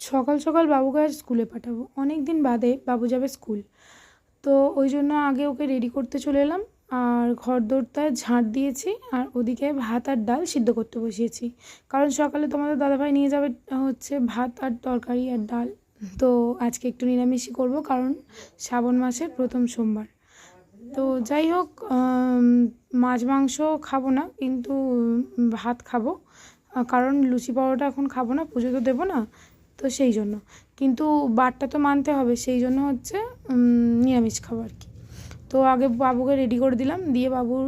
সকাল সকাল বাবুকে আর স্কুলে পাঠাবো, অনেক দিন বাদে বাবু যাবে স্কুল। তো ওই জন্য আগে ওকে রেডি করতে চলে এলাম, আর ঘর দোরটায় ঝাঁট দিয়েছি, আর ওদিকে ভাত আর ডাল সিদ্ধ করতে বসিয়েছি। কারণ সকালে তোমাদের দাদাভাই নিয়ে যাবে হচ্ছে ভাত আর তরকারি আর ডাল। তো আজকে একটু নিরামিষই করব, কারণ শ্রাবণ মাসের প্রথম সোমবার। তো যাই হোক, মাছ মাংস খাবো না, কিন্তু ভাত খাবো, কারণ লুচি পরোটা এখন খাবো না, পুজো তো দেবো না, তো সেই জন্য। কিন্তু বারটা তো মানতে হবে, সেই জন্য হচ্ছে নিরামিষ খাবো আর কি। তো আগে বাবুকে রেডি করে দিলাম, দিয়ে বাবুর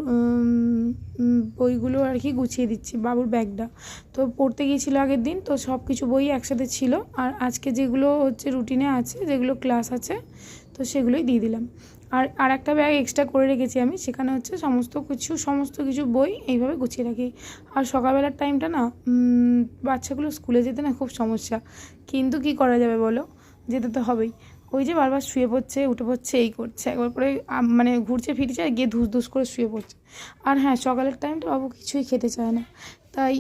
বইগুলো আর কি গুছিয়ে দিচ্ছি, বাবুর ব্যাগটা। তো পড়তে গিয়েছিলো আগের দিন, তো সব কিছু বই একসাথে ছিল, আর আজকে যেগুলো হচ্ছে রুটিনে আছে, যেগুলো ক্লাস আছে, তো সেগুলোই দিয়ে দিলাম। আর একটা ব্যাগ এক্সট্রা করে রেখেছি আমি, সেখানে হচ্ছে সমস্ত কিছু বই এইভাবে গুছিয়ে রাখি। আর সকালবেলার টাইমটা না, বাচ্চাগুলো স্কুলে যেতে না খুব সমস্যা, কিন্তু কি করা যাবে বলো, যেতে তো হবেই। ওই যে বারবার শুয়ে পড়ছে, উঠে পড়ছে, এই করছে, একবার করে মানে ঘুরছে ফিরছে আর গিয়ে ধুস করে শুয়ে পড়ছে। আর হ্যাঁ, সকালের টাইমটা বাবু কিছুই খেতে চায় না, তাই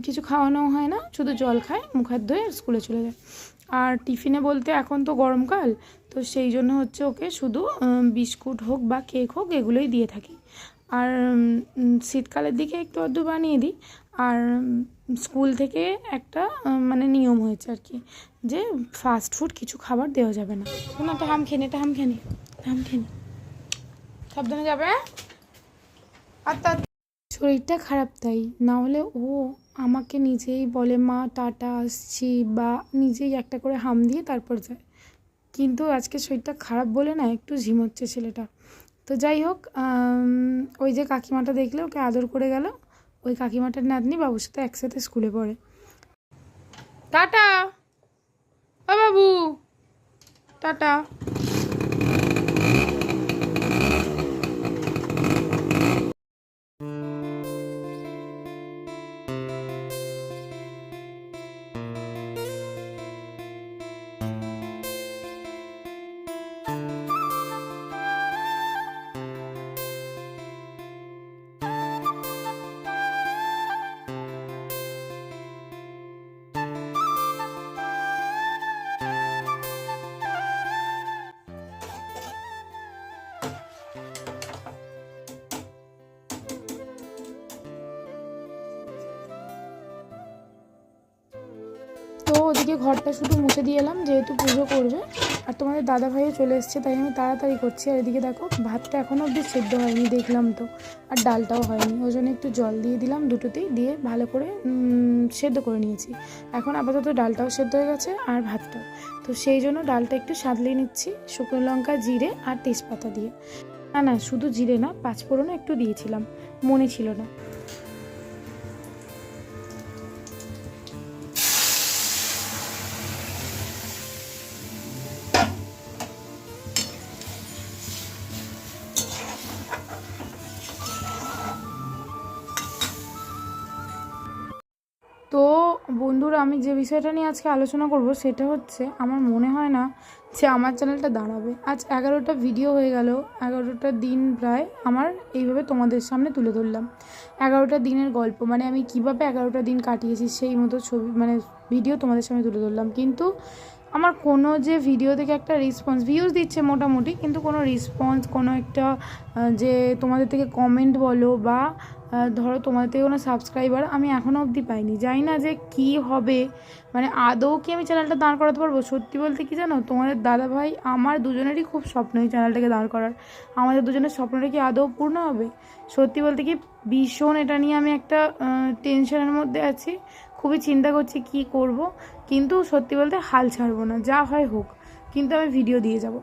কিছু খাওয়ানোও হয় না, শুধু জল খায়, মুখ হাত ধুয়ে স্কুলে চলে যায়। আর টিফিনে বলতে এখন তো গরমকাল, তো সেই জন্য হচ্ছে ওকে শুধু বিস্কুট হোক বা কেক হোক এগুলোই দিয়ে থাকি। আর শীতকালের দিকে একটু আধটু বানিয়ে দিই। আর স্কুল থেকে একটা মানে নিয়ম হয়েছে আর কি, যে ফাস্ট ফুড কিছু খাবার দেওয়া যাবে না। শোনো, একটা হাম খেয়ে নে, সাবধানে যাবে। আর তার শরীরটা খারাপ, তাই না হলে ও আমাকে নিজেই বলে মা টাটা আসছি, বা নিজেই একটা করে হাম দিয়ে তারপর যায়। কিন্তু আজকে শরীরটা খারাপ বলে না একটু ঝিমোচ্ছে ছেলেটা। তো যাই হোক, ওই যে কাকিমাটা দেখলে ওকে আদর করে গেল, ওই কাকিমাটার নাতনি বাবুর সাথে একসাথে স্কুলে পড়ে। টাটা ও বাবু, টাটা। তো ওদিকে ঘরটা শুধু মুছে দিয়ে এলাম, যেহেতু পুজো করবে, আর তোমাদের দাদাভাইও চলে এসছে, তাই আমি তাড়াতাড়ি করছি। আর এদিকে দেখো, ভাতটা এখনও অবধি সেদ্ধ হয়নি দেখলাম তো, আর ডালটাও হয়নি, ওই জন্য একটু জল দিয়ে দিলাম, দুটোতেই দিয়ে ভালো করে সেদ্ধ করে নিয়েছি। এখন আপাতত ডালটাও সেদ্ধ হয়ে গেছে আর ভাতটাও, তো সেই জন্য ডালটা একটু সাদলিয়ে নিচ্ছি শুকনো লঙ্কা, জিরে আর তেজপাতা দিয়ে। না শুধু জিরে না, পাঁচফোড়নও একটু দিয়েছিলাম, মনে ছিল না। তো বন্ধুরা, আমি যে বিষয়টা নিয়ে আজকে আলোচনা করব সেটা হচ্ছে, আমার মনে হয় না যে আমার চ্যানেলটা দাঁড়াবে। আজ 11টা ভিডিও হয়ে গেল, 11টা দিন প্রায় আমার এইভাবে তোমাদের সামনে তুলে ধরলাম। 11টা দিনের গল্প, মানে আমি কিভাবে 11টা দিন কাটিয়েছি সেই মতো ছবি, মানে ভিডিও তোমাদের সামনে তুলে ধরলাম। কিন্তু আমার কোনো যে ভিডিও থেকে একটা রেসপন্স, ভিউজ দিচ্ছে মোটামুটি, কিন্তু কোনো রেসপন্স, কোনো একটা যে তোমাদের থেকে কমেন্ট বলো, বা ধরো তোমাদের থেকে কোনো সাবস্ক্রাইবার আমি এখনও অবধি পাইনি। জানি না যে কী হবে, মানে আদৌ কি আমি চ্যানেলটা দাঁড় করাতে পারবো। সত্যি বলতে কি জানো, তোমাদের দাদাভাই আমার দুজনেরই খুব স্বপ্ন এই চ্যানেলটাকে দাঁড় করার। আমাদের দুজনের স্বপ্নটা কি আদৌ পূর্ণ হবে? সত্যি বলতে কি, ভীষণ এটা নিয়ে আমি একটা টেনশনের মধ্যে আছি, খুবই চিন্তা করছি কি করব। কিন্তু সত্যি বলতে হাল ছাড়বো না, যা হয় হোক, কিন্তু আমি ভিডিও দিয়ে যাব।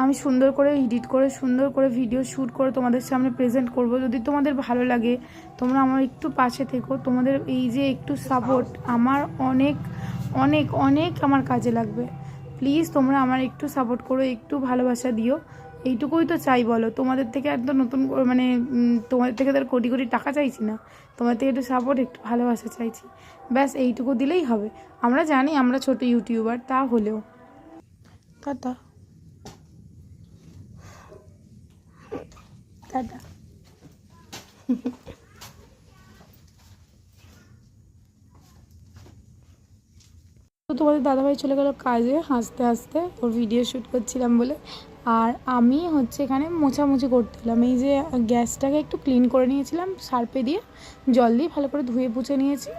আমি সুন্দর করে এডিট করে, সুন্দর করে ভিডিও শ্যুট করে তোমাদের সামনে প্রেজেন্ট করব। যদি তোমাদের ভালো লাগে, তোমরা আমার একটু পাশে থেকো। তোমাদের এই যে একটু সাপোর্ট আমার অনেক অনেক অনেক আমার কাজে লাগবে। প্লিজ তোমরা আমার একটু সাপোর্ট করো, একটু ভালোবাসা দিও, এইটুকুই তো চাই বলো। তোমাদের থেকে একদম নতুন মানে তোমাদের থেকে তার কোটি কোটি টাকা চাইছি না, তোমাদের থেকে একটু সাপোর্ট, একটু ভালোবাসা চাইছি, ব্যাস এইটুকু দিলেই হবে। আমরা জানি আমরা ছোট ইউটিউবার, তা হলেও। Tata tata. তো তোমাদের দাদাভাই চলে গেল কাজে হাসতে হাসতে, ওর ভিডিও শ্যুট করছিলাম বলে। আর আমি হচ্ছে এখানে মোছামুছি করতেলাম। এই যে গ্যাসটাকে একটু ক্লিন করে নিয়েছিলাম সার্ফে দিয়ে, জল দিয়ে ভালো করে ধুয়ে পুছে নিয়েছি।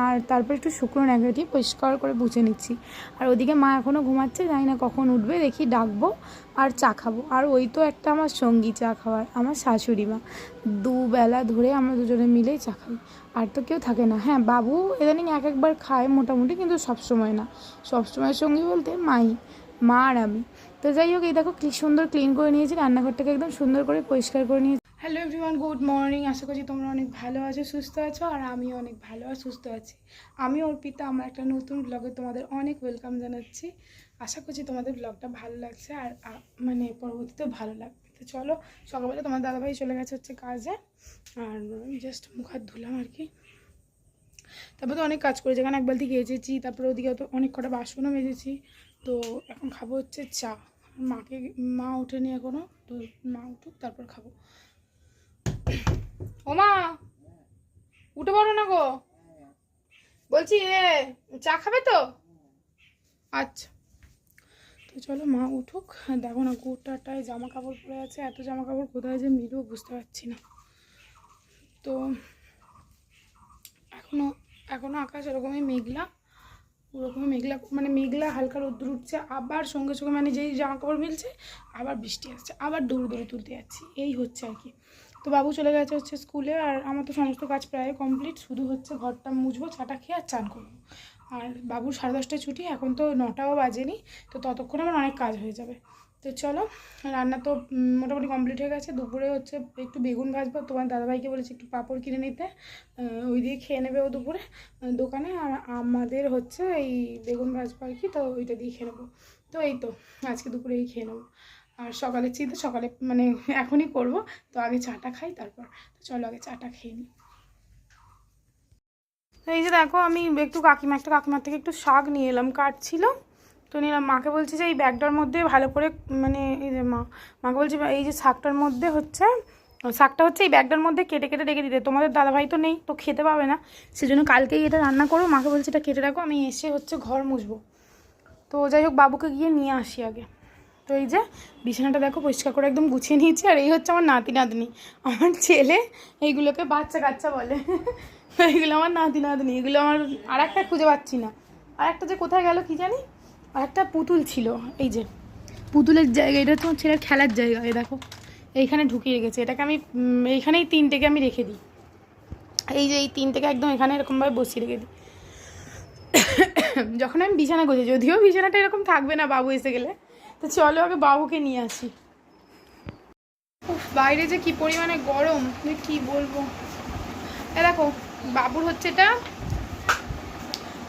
আর তারপর একটু শুকনো ন্যাকড়া দিয়ে পরিষ্কার করে পুছে নিচ্ছি। আর ওদিকে মা এখনও ঘুমাচ্ছে, জানি না কখন উঠবে, দেখি ডাকবো আর চা খাবো। আর ওই তো একটা আমার সঙ্গী চা খাওয়ার, আমার শাশুড়ি মা। দুবেলা ধরে আমরা দুজনে মিলেই চা খাই, আর তো কেউ থাকে না। হ্যাঁ, বাবু ইদানিং একবার খায় মোটামুটি, কিন্তু সবসময় না। সবসময় সঙ্গী বলতে মা আর আমি। তো যাই হোক, এই দেখো কি সুন্দর ক্লিন করে নিয়েছি, রান্নাঘরটাকে একদম সুন্দর করে পরিষ্কার করে নিয়েছি। Hello everyone, good morning. আশা করছি তোমরা অনেক ভালো আছো, সুস্থ আছো, আর আমিও অনেক ভালো আর সুস্থ আছি। আমি অর্পিতা, আমার একটা নতুন ব্লগে তোমাদের অনেক ওয়েলকাম জানাচ্ছি। আশা করছি তোমাদের ব্লগটা ভালো লাগছে, আর মানে পরবর্তীতেও ভালো লাগবে। তো চলো, সকালবেলা তোমার দাদাভাই চলে গেছে হচ্ছে কাজে, আর জাস্ট মুখ হাত ধুলাম আর কি। তারপর তো অনেক কাজ করেছি, এখানে এক বালতি গেছেছি, তারপরে ওদিকে তো অনেক কটা বাসনও মেজেছি। তো এখন খাবো হচ্ছে চা। মা ওঠেনি এখনও, তো মা উঠুক তারপর খাবো। ও মা, উঠে পড়ো না গো, বলছি চা খাবে তো? আচ্ছা, তো চলো মা উঠুক। দেখো না গোটাটায় জামা কাপড় পরে আছে, এত জামা কাপড় কোথায় যে মিলবো বুঝতে পারছি না। তো এখনো আকাশ এরকমই মেঘলা, ওরকমই মেঘলা, মানে মেঘলা হালকা রোদ্দুর উঠছে, আবার সঙ্গে সঙ্গে মানে যেই জামা কাপড় মিলছে আবার বৃষ্টি আসছে, আবার দৌড়ে দৌড়ে তুলতে যাচ্ছি, এই হচ্ছে আর কি। তো বাবু চলে গেছে হচ্ছে স্কুলে, আর আমার তো সমস্ত কাজ প্রায় কমপ্লিট, শুধু হচ্ছে ঘরটা মুছবো, চাটা খেয়ে আর চান করবো। আর বাবুর 10:30টায় ছুটি, এখন তো 9টাও বাজেনি, তো ততক্ষণ আমার অনেক কাজ হয়ে যাবে। তো চলো, রান্না তো মোটামুটি কমপ্লিট হয়ে গেছে। দুপুরে হচ্ছে একটু বেগুন ভাজবো, তোমার দাদাভাইকে বলেছি একটু পাঁপড় কিনে নিতে, ওই দিয়ে খেয়ে নেবে ও দুপুরে দোকানে। আর আমাদের হচ্ছে এই বেগুন ভাজবো আর কি, তো ওইটা দিয়ে খেয়ে নেবো। তো এই তো আজকে দুপুরে এই খেয়ে নেবো। আর সকালের চিন্তা সকালে মানে এখনই করব, তো আগে চাটা খাই তারপর। তো চলো আগে চাটা খেয়ে নিই। এই যে দেখো, আমি একটু কাকিমার থেকে একটু শাক নিয়ে এলাম, কাটছিল তো নিলাম। মাকে বলছি যে এই ব্যাগটার মধ্যে ভালো করে, মানে এই যে মাকে বলছি এই যে শাকটা হচ্ছে এই ব্যাগটার মধ্যে কেটে কেটে রেখে দিতে। তোমাদের দাদাভাই তো নেই, তো খেতে পাবে না, সেজন্য কালকেই এটা রান্না করো। মাকে বলছি এটা কেটে রাখো, আমি এসে হচ্ছে ঘর মুছবো। তো যাই হোক, বাবুকে গিয়ে নিয়ে আসি আগে। তো এই যে বিছানাটা দেখো পরিষ্কার করে একদম গুছিয়ে নিয়েছি। আর এই হচ্ছে আমার নাতনি, আমার ছেলে এইগুলোকে বাচ্চা কাচ্চা বলে। এইগুলো আমার নাতনি, এগুলো আমার আর একটা খুঁজে পাচ্ছি না, আর একটা যে কোথায় গেল কি জানি। আর একটা পুতুল ছিল, এই যে পুতুলের জায়গা, এটা হচ্ছে আমার ছেলের খেলার জায়গা। এই দেখো এইখানে ঢুকিয়ে রেখেছে, এটাকে আমি এইখানেই 3টেকে আমি রেখে দিই। এই যে এই 3টেকে একদম এখানে এরকমভাবে বসিয়ে রেখে দিই যখন আমি বিছানা গোছি। যদিও বিছানাটা এরকম থাকবে না বাবু এসে গেলে। তো চলো আগে বাবুকে নিয়ে আসি। বাইরে যে কি পরিমাণে গরম, কি বলবো। দেখো বাবুর হচ্ছে এটা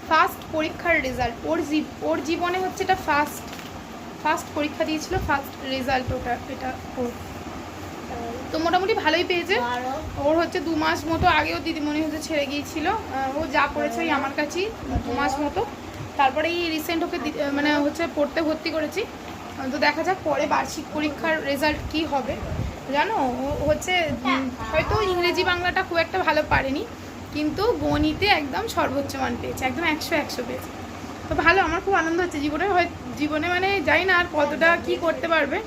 ফার্স্ট পরীক্ষার রেজাল্ট, ওর জীবনে হচ্ছে এটা ফার্স্ট পরীক্ষা দিয়েছিল, ফার্স্ট রেজাল্ট এটা ওর। তো মোটামুটি ভালোই পেয়েছে। ওর হচ্ছে 2 মাস মতো আগেও দিদিমণি হচ্ছে ছেড়ে গিয়েছিল, ও যা করেছে ওই আমার কাছেই 2 মাস মতো। তারপরে এই রিসেন্ট ওকে মানে হচ্ছে পড়তে ভর্তি করেছি। তো দেখা যাক পরে বার্ষিক পরীক্ষার রেজাল্ট কি হবে। জানো ও হচ্ছে হয়তো ইংরেজি বাংলাটা খুব একটা ভালো পারেনি, কিন্তু গণিতে একদম সর্বোচ্চ মান পেয়েছে, একদম 100 পেয়েছে। তো ভালো, আমার খুব আনন্দ হচ্ছে। জীবনে মানে জানি না আর কতটা কি করতে পারবে,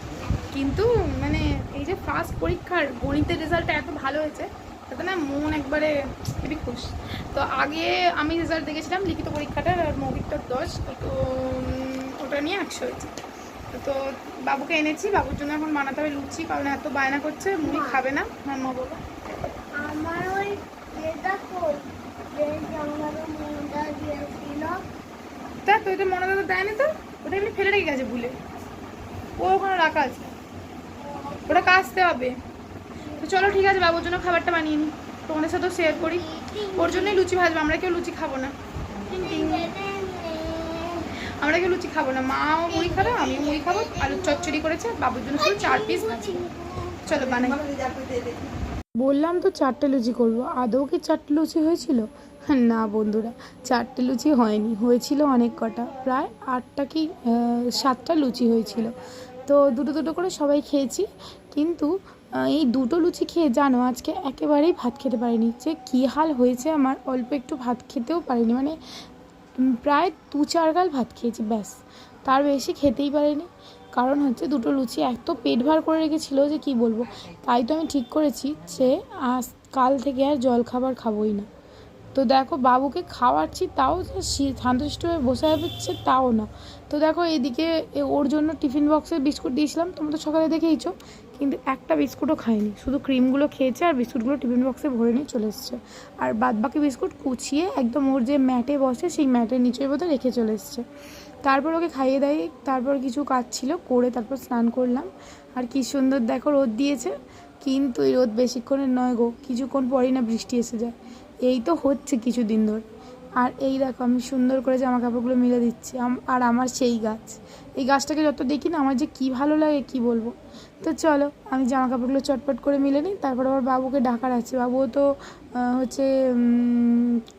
কিন্তু মানে এই যে ফার্স্ট পরীক্ষার গণিতের রেজাল্টটা এত ভালো হয়েছে, তাতে না মন একবারে খুবই খুশ। তো আগে আমি রেজাল্ট দেখেছিলাম লিখিত পরীক্ষাটার, আর মৌখিকটার 10, তো ওটা নিয়ে 100 হয়েছে। তো বাবুকে এনেছি, বাবুর জন্য এখন বানাতে হবে লুচি, কারণ এত বায়না করছে, মুড়ি খাবে না। হ্যাঁ মা বলো। আমার ওই তা তো এটা মনে দাদা দেয়নি, তো ওটা এমনি ফেলে রেখে গেছে ভুলে, ও ওখানে রাখা আছে, ওটা কাচতে হবে। তো চলো ঠিক আছে, বাবুর জন্য খাবারটা বানিয়ে নিই, তোমাদের সাথেও শেয়ার করি। ওর জন্যই লুচি ভাজবো, আমরা কেউ লুচি খাবো না, আমরা কেউ লুচি খাবো না। মাও মুড়ি খাবে, আমিও মুড়ি খাবো, আলুর চচ্চড়ি করেছে, বাবুর জন্য শুধু 4 পিস ভাজবো। চলো বানাই। বললাম তো 4টে লুচি করবো, আদৌ কি 4টে লুচি হয়েছিল? না বন্ধুরা, 4টে লুচি হয়নি, হয়েছিল অনেক কটা, প্রায় 8টা কি 7টা লুচি হয়েছিল। তো দুটো করে সবাই খেয়েছি, কিন্তু এই 2টো লুচি খেয়ে জানো আজকে একেবারেই ভাত খেতে পারিনি। যে কী হাল হয়েছে আমার, অল্প একটু ভাত খেতেও পারিনি, মানে প্রায় 2-4 গাল ভাত খেয়েছি, ব্যাস, তার বেশি খেতেই পারিনি। কারণ হচ্ছে দুটো লুচি এত পেট ভার করে রেখেছিল যে কি বলবো। তাই তো আমি ঠিক করেছি যে আজ কাল থেকে আর জল খাবার খাবোই না। তো দেখো বাবুকে খাওয়াচ্ছি, তাও যে শান্তশিষ্ট হয়ে বসে যাচ্ছে তাও না। তো দেখো এইদিকে ওর জন্য টিফিন বক্সে বিস্কুট দিয়েছিলাম, তোমরা তো সকালে দেখেইছো, কিন্তু একটা বিস্কুটও খায়নি, শুধু ক্রিমগুলো খেয়েছে আর বিস্কুটগুলো টিফিন বক্সে ভরে নিয়ে চলে এসছে। আর বাদবাকি বিস্কুট কুচিয়ে একদম ওর যে ম্যাটে বসে সেই ম্যাটের নিচের মধ্যে রেখে চলে এসছে। তারপর ওকে খাইয়ে দেয়, তারপর কিছু কাজ ছিল করে তারপর স্নান করলাম। আর কি সুন্দর দেখো রোদ দিয়েছে, কিন্তু এই রোদ বেশিক্ষণের নয় গো, কিছুক্ষণ পরেই না বৃষ্টি এসে যায়। এই তো হচ্ছে কিছুদিন ধরে। আর এই দেখো আমি সুন্দর করে জামা কাপড়গুলো মিলে দিচ্ছি। আর আমার সেই গাছ, এই গাছটাকে যত দেখি না আমার যে কী ভালো লাগে কি বলবো। তো চলো আমি জামা কাপড়গুলো চটপট করে মিলে নিই, তারপর আবার বাবুকে ডাকার আছে। বাবুও তো হচ্ছে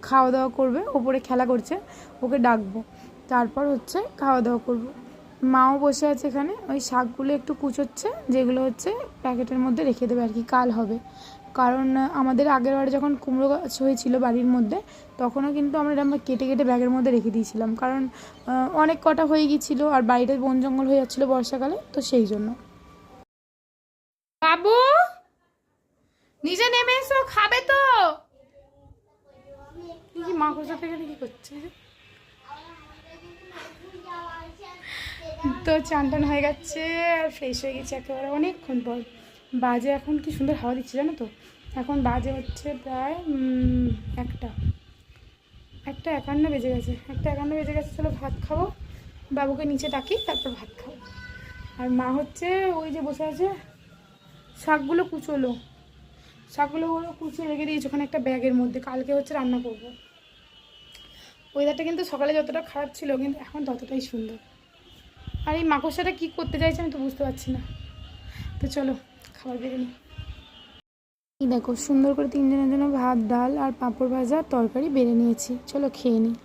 খাওয়া দাওয়া করবে, ওপরে খেলা করছে, ওকে ডাকবো, তারপর হচ্ছে খাওয়া দাওয়া করবো। মাও বসে আছে এখানে, ওই শাকগুলো একটু কুচোচ্ছে, যেগুলো হচ্ছে প্যাকেটের মধ্যে রেখে দেবে আর কি, কাল হবে। কারণ আমাদের আগের বারে যখন কুমড়ো গাছ হয়েছিল বাড়ির মধ্যে, তখনও কিন্তু আমরা কেটে কেটে ব্যাগের মধ্যে রেখে দিয়েছিলাম, কারণ অনেক কটা হয়ে গিয়েছিলো আর বাড়িটা বন জঙ্গল হয়ে যাচ্ছিলো বর্ষাকালে, তো সেই জন্য। বাবু নিচে নেমে এসো, খাবে তো। কি মা কোথা থেকে কি করছে? তো চান টান হয়ে গেছে আর ফ্রেশ হয়ে গেছে একেবারে অনেকক্ষণ পর। বাজে এখন কি সুন্দর হাওয়া দিচ্ছে জানো তো, এখন বাজে হচ্ছে প্রায় 1:51 বেজে গেছে, 1:51 বেজে গেছে। চলো ভাত খাবো, বাবুকে নিচে ডাকি তারপর ভাত খাবো। আর মা হচ্ছে ওই যে বসে আছে, শাকগুলো কুচোলো, শাকগুলো কুচিয়ে রেখে দিয়েছি ওখানে একটা ব্যাগের মধ্যে, কালকে হচ্ছে রান্না করবো। ওয়েদারটা কিন্তু সকালে যতটা খারাপ ছিল কিন্তু এখন ততটাই সুন্দর। আর এই মাকড়সাটা কী করতে চাইছে আমি তো বুঝতে পারছি না। তো চলো খাবার বেড়ে নিই। এই দেখো সুন্দর করে 3 জনের জন্য ভাত, ডাল আর পাঁপড় ভাজা তরকারি বেড়ে নিয়েছি, চলো খেয়ে নিই।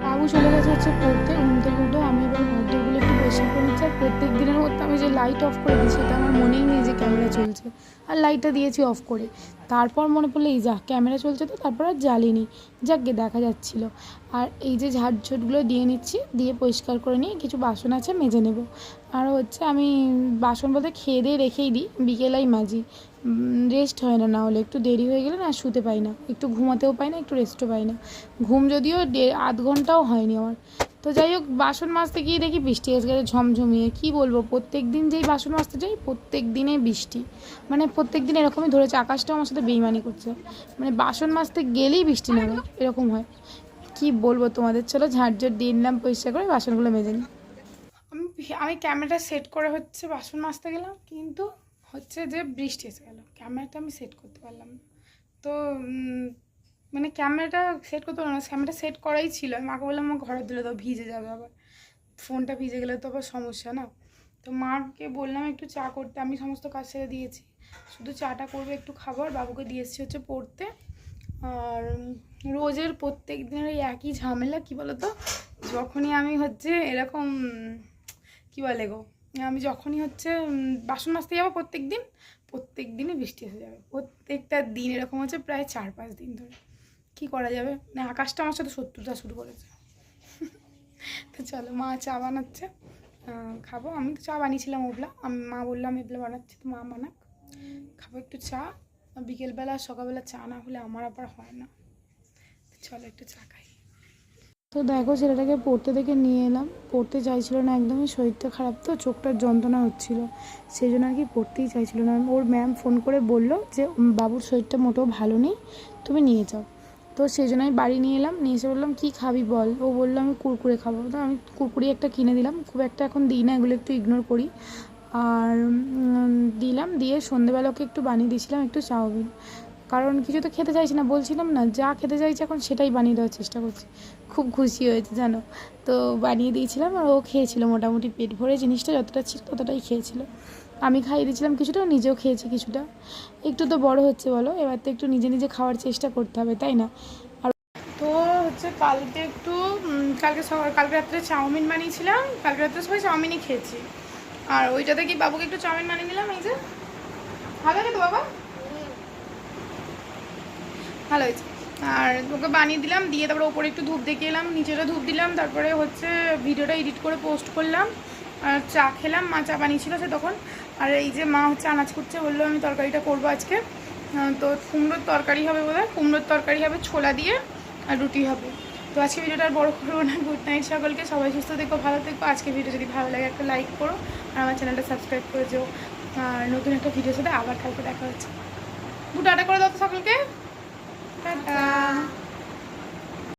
বাবু চলে গেছে হচ্ছে পড়তে, ঘুম থেকে উঠে আমি এবার ঘরদোরগুলো একটু পরিষ্কার করে নিচ্ছি। আর প্রত্যেক দিনের মধ্যে আমি যে লাইট অফ করে দিচ্ছি সেটা আমার মনেই নেই যে ক্যামেরা চলছে, আর লাইটটা দিয়েছি অফ করে। তারপর মনে পড়লো এই যা ক্যামেরা চলছে, তো তারপর আর জ্বালিনি, যাকগে দেখা যাচ্ছিলো। আর এই যে ঝাড়ঝুটগুলো দিয়ে নিচ্ছি, দিয়ে পরিষ্কার করে নিয়ে কিছু বাসন আছে মেজে নেব। আর হচ্ছে আমি বাসন বলতে খেয়ে দিয়ে রেখেই দিই, বিকেলেই মাজি, রেস্ট হয় না, না হলে একটু দেরি হয়ে গেলে না শুতে পাই না, একটু ঘুমাতেও পাই না, একটু রেস্টও পাই না। ঘুম যদিও 1.5 ঘন্টাও হয়নি আমার। তো যাই হোক বাসন মাজতে গিয়ে দেখি বৃষ্টি এসে গেছে ঝমঝমিয়ে, কী বলবো, প্রত্যেক দিন যেই বাসন মাজতে যাই প্রত্যেক দিনে বৃষ্টি, মানে প্রত্যেক দিন এরকমই ধরেছে, আকাশটাও আমার সাথে বেইমানি করছে, মানে বাসন মাজতে গেলেই বৃষ্টি নামে এরকম হয়। কি বলবো তোমাদের, চলো ঝাড়ঝাড় দিয়ে নিলাম পরিষ্কার করে, বাসনগুলো মেজে নিই। আমি ক্যামেরাটা সেট করে হচ্ছে বাসন মাজতে গেলাম, কিন্তু হচ্ছে যে বৃষ্টি এসে গেল, ক্যামেরাটা আমি সেট করতে পারলাম না। তো মানে ক্যামেরাটা সেট করতে পারলাম না, ক্যামেরাটা সেট করাই ছিল, আমি মাকে বললাম আমার ঘরে দিলে তো ভিজে যাবে, আবার ফোনটা ভিজে গেলে তো আবার সমস্যা না। তো মাকে বললাম একটু চা করতে, আমি সমস্ত কাজ ছেড়ে দিয়েছি, শুধু চাটা করবে, একটু খাবার, বাবুকে দিয়ে এসেছি হচ্ছে পড়তে। আর রোজের প্রত্যেক দিনের এই একই ঝামেলা, কী বলো তো, যখনই আমি হচ্ছে এরকম কী বলে গো, আমি যখনই হচ্ছে বাসন মাজতে যাবো প্রত্যেক দিনই বৃষ্টি এসে যাবে, প্রত্যেকটা দিন এরকম হচ্ছে প্রায় 4-5 দিন ধরে। কী করা যাবে, মানে আকাশটা আমার সাথে শত্রুতা শুরু করেছে। তো চলো মা চা বানাচ্ছে, খাবো। আমি তো চা বানিয়েছিলাম ওবলা, মা বললাম এবলা বানাচ্ছি, তো মা বানাক, খাবো একটু চা। বিকেলবেলা সকালবেলা চা না হলে আমার আবার হয় না। চলো একটু চা খাই। তো দেখো ছেলেটাকে পড়তে দেখে নিয়ে এলাম, পড়তে চাইছিল না একদমই, শরীরটা খারাপ তো, চোখটার যন্ত্রণা হচ্ছিল, সেই জন্য আর কি পড়তেই চাইছিল না। ওর ম্যাম ফোন করে বললো যে বাবুর শরীরটা মোটেও ভালো নেই, তুমি নিয়ে যাও। তো সেই জন্য আমি বাড়ি নিয়ে এলাম, নিয়ে এসে বললাম কী খাবি বল। ও বললো আমি কুরকুরে খাবো। তো আমি কুরকুরি একটা কিনে দিলাম, খুব একটা এখন দিই না, এগুলো একটু ইগনোর করি। আর দিলাম, দিয়ে সন্ধেবেলা ওকে একটু বানিয়ে দিয়েছিলাম একটু চাউমিন, কারণ কিছু তো খেতে চাইছি না, বলছিলাম না যা খেতে চাইছি এখন সেটাই বানিয়ে দেওয়ার চেষ্টা করছি। খুব খুশি হয়েছে জানো। তো বানিয়ে দিয়েছিলাম আর ও খেয়েছিল মোটামুটি পেট ভরে, জিনিসটা যতটা ছিল ততটাই খেয়েছিল। আমি খাইয়ে দিয়েছিলাম কিছুটা, নিজেও খেয়েছি কিছুটা। একটু তো বড় হচ্ছে বলো, এবার তো একটু নিজে নিজে খাওয়ার চেষ্টা করতে হবে, তাই না? আর তো হচ্ছে কালকে রাত্রে চাউমিন বানিয়েছিলাম, কালকে রাত্রে সবাই চাউমিনই খেয়েছি। আর ওইটাতে কি বাবুকে একটু চাউমিন বানিয়ে দিলাম, এই যে ভালো লাগে তো বাবা, ভালো হয়েছে। আর ওকে বানিয়ে দিলাম, দিয়ে তারপরে ওপরে একটু ধূপ দেখিয়ে এলাম, নিচেটা ধূপ দিলাম, তারপরে হচ্ছে ভিডিওটা এডিট করে পোস্ট করলাম। আর চা খেলাম, মা চা বানিয়েছিল সে তখন। আর এই যে মা হচ্ছে আনাজ করছে, বললো আমি তরকারিটা করবো আজকে। তো কুমড়োর তরকারি হবে বোধহয়, কুমড়োর তরকারি হবে, ছোলা দিয়ে, আর রুটি হবে। তো আজকে ভিডিওটা আর বড় করবো না। গুড নাইট সকলকে, সবাই সুস্থ থেকো, ভালো থেকো। আজকে ভিডিও যদি ভালো লাগে একটা লাইক করো, আর আমার চ্যানেলটা সাবস্ক্রাইব করে যেও। আর নতুন একটা ভিডিওর সাথে আবার কালকে দেখা হচ্ছে। টাটা করে দাও তো সকলকে, টাটা।